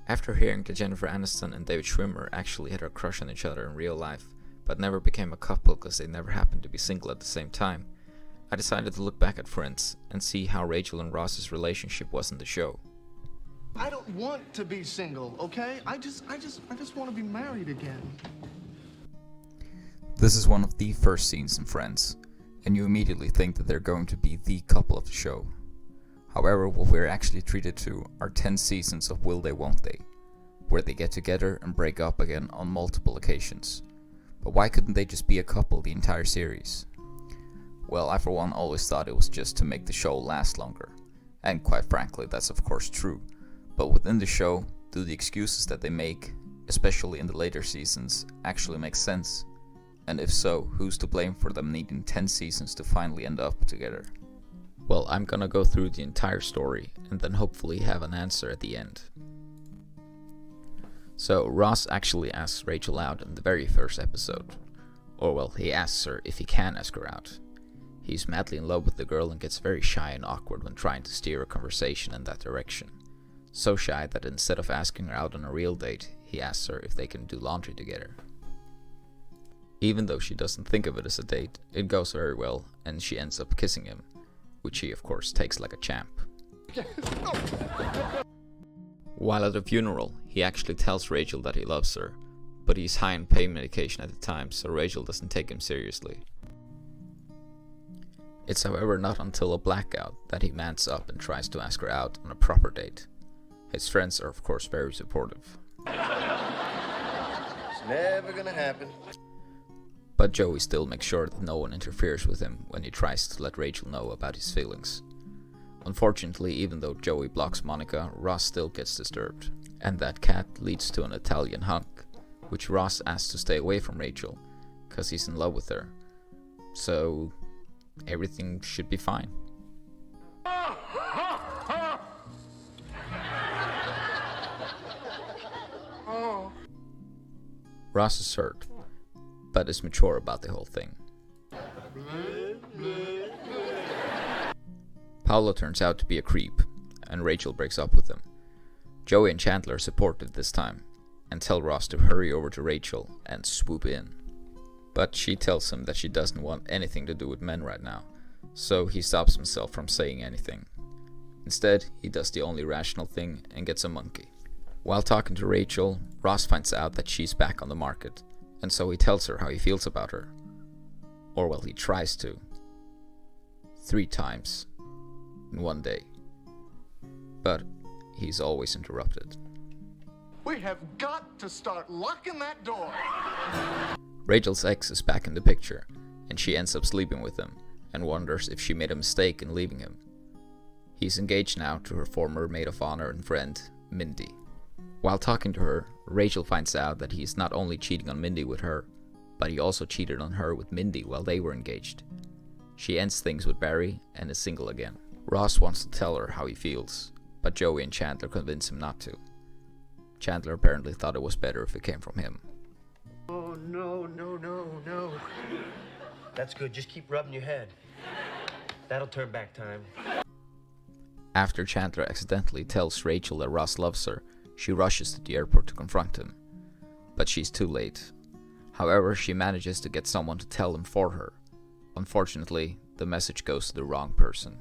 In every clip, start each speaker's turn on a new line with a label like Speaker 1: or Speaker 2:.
Speaker 1: After hearing that Jennifer Aniston and David Schwimmer actually had a crush on each other in real life, but never became a couple because they never happened to be single at the same time, I decided to look back at Friends and see how Rachel and Ross's relationship was in the show.
Speaker 2: I don't want to be single, okay? I just want to be married again.
Speaker 3: This is one of the first scenes in Friends, and you immediately think that they're going to be the couple of the show. However, what we're actually treated to are 10 seasons of Will They Won't They, where they get together and break up again on multiple occasions. But why couldn't they just be a couple the entire series? Well, I for one always thought it was just to make the show last longer. And quite frankly, that's of course true. But within the show, do the excuses that they make, especially in the later seasons, actually make sense? And if so, who's to blame for them needing 10 seasons to finally end up together?
Speaker 1: Well, I'm gonna go through the entire story and then hopefully have an answer at the end. So, Ross actually asks Rachel out in the very first episode. Or well, he asks her if he can ask her out. He's madly in love with the girl and gets very shy and awkward when trying to steer a conversation in that direction. So shy that instead of asking her out on a real date, he asks her if they can do laundry together. Even though she doesn't think of it as a date, it goes very well and she ends up kissing him, which he of course takes like a champ. While at the funeral, he actually tells Rachel that he loves her, but he's high on pain medication at the time, so Rachel doesn't take him seriously. It's however not until a blackout that he mans up and tries to ask her out on a proper date. His friends are of course very supportive.
Speaker 4: It's never gonna happen.
Speaker 1: But Joey still makes sure that no one interferes with him when he tries to let Rachel know about his feelings. Unfortunately, even though Joey blocks Monica, Ross still gets disturbed, and that cat leads to an Italian hunk, which Ross asks to stay away from Rachel, cause he's in love with her. So everything should be fine. Ross is hurt, but is mature about the whole thing. Paolo turns out to be a creep, and Rachel breaks up with him. Joey and Chandler are supportive this time, and tell Ross to hurry over to Rachel and swoop in. But she tells him that she doesn't want anything to do with men right now, so he stops himself from saying anything. Instead, he does the only rational thing and gets a monkey. While talking to Rachel, Ross finds out that she's back on the market, and so he tells her how he feels about her. Or well, he tries to. 3 times in one day. But he's always interrupted.
Speaker 2: We have got to start locking that door.
Speaker 1: Rachel's ex is back in the picture, and she ends up sleeping with him, and wonders if she made a mistake in leaving him. He's engaged now to her former maid of honor and friend, Mindy. While talking to her, Rachel finds out that he's not only cheating on Mindy with her, but he also cheated on her with Mindy while they were engaged. She ends things with Barry and is single again. Ross wants to tell her how he feels, but Joey and Chandler convince him not to. Chandler apparently thought it was better if it came from him.
Speaker 4: Oh, no. That's good. Just keep rubbing your head. That'll turn back time.
Speaker 1: After Chandler accidentally tells Rachel that Ross loves her, she rushes to the airport to confront him. But she's too late. However, she manages to get someone to tell him for her. Unfortunately, the message goes to the wrong person.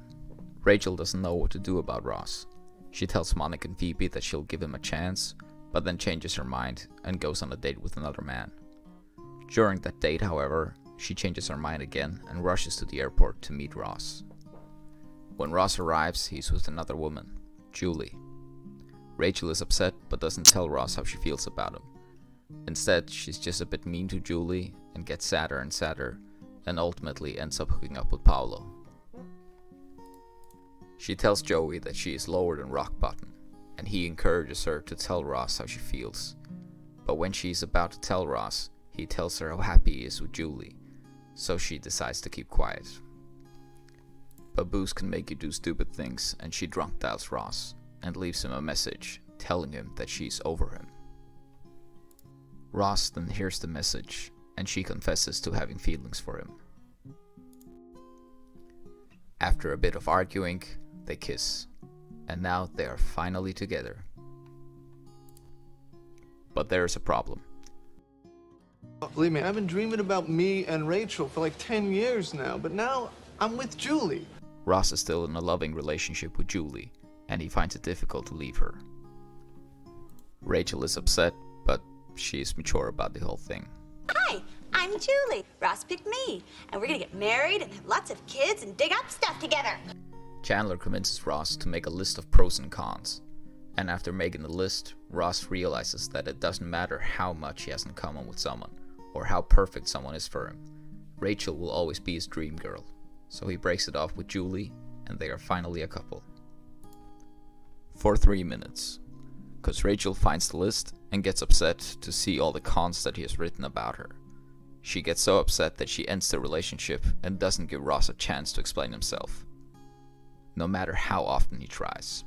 Speaker 1: Rachel doesn't know what to do about Ross. She tells Monica and Phoebe that she'll give him a chance, but then changes her mind and goes on a date with another man. During that date, however, she changes her mind again and rushes to the airport to meet Ross. When Ross arrives, he's with another woman, Julie. Rachel is upset but doesn't tell Ross how she feels about him. Instead, she's just a bit mean to Julie and gets sadder and sadder, and ultimately ends up hooking up with Paolo. She tells Joey that she is lower than rock bottom, and he encourages her to tell Ross how she feels. But when she's about to tell Ross, he tells her how happy he is with Julie, so she decides to keep quiet. But booze can make you do stupid things, and she drunk dials Ross and leaves him a message telling him that she's over him. Ross then hears the message, and she confesses to having feelings for him. After a bit of arguing, they kiss, and now they are finally together. But there is a problem.
Speaker 2: Believe me, I've been dreaming about me and Rachel for like 10 years now, but now I'm with Julie.
Speaker 1: Ross is still in a loving relationship with Julie, and he finds it difficult to leave her. Rachel is upset, but she is mature about the whole thing.
Speaker 5: Hi, I'm Julie. Ross picked me, and we're gonna get married and have lots of kids and dig up stuff together.
Speaker 1: Chandler convinces Ross to make a list of pros and cons, and after making the list, Ross realizes that it doesn't matter how much he has in common with someone, or how perfect someone is for him. Rachel will always be his dream girl, so he breaks it off with Julie, and they are finally a couple. For 3 minutes, because Rachel finds the list and gets upset to see all the cons that he has written about her. She gets so upset that she ends the relationship and doesn't give Ross a chance to explain himself, no matter how often he tries.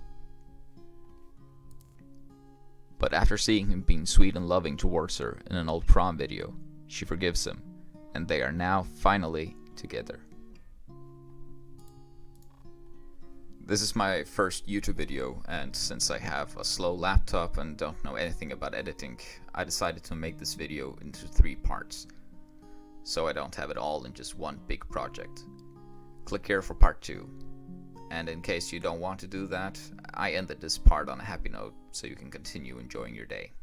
Speaker 1: But after seeing him being sweet and loving towards her in an old prom video, she forgives him, and they are now finally together. This is my first YouTube video, and since I have a slow laptop and don't know anything about editing, I decided to make this video into 3 parts, so I don't have it all in just one big project. Click here for part 2. And in case you don't want to do that, I ended this part on a happy note so you can continue enjoying your day.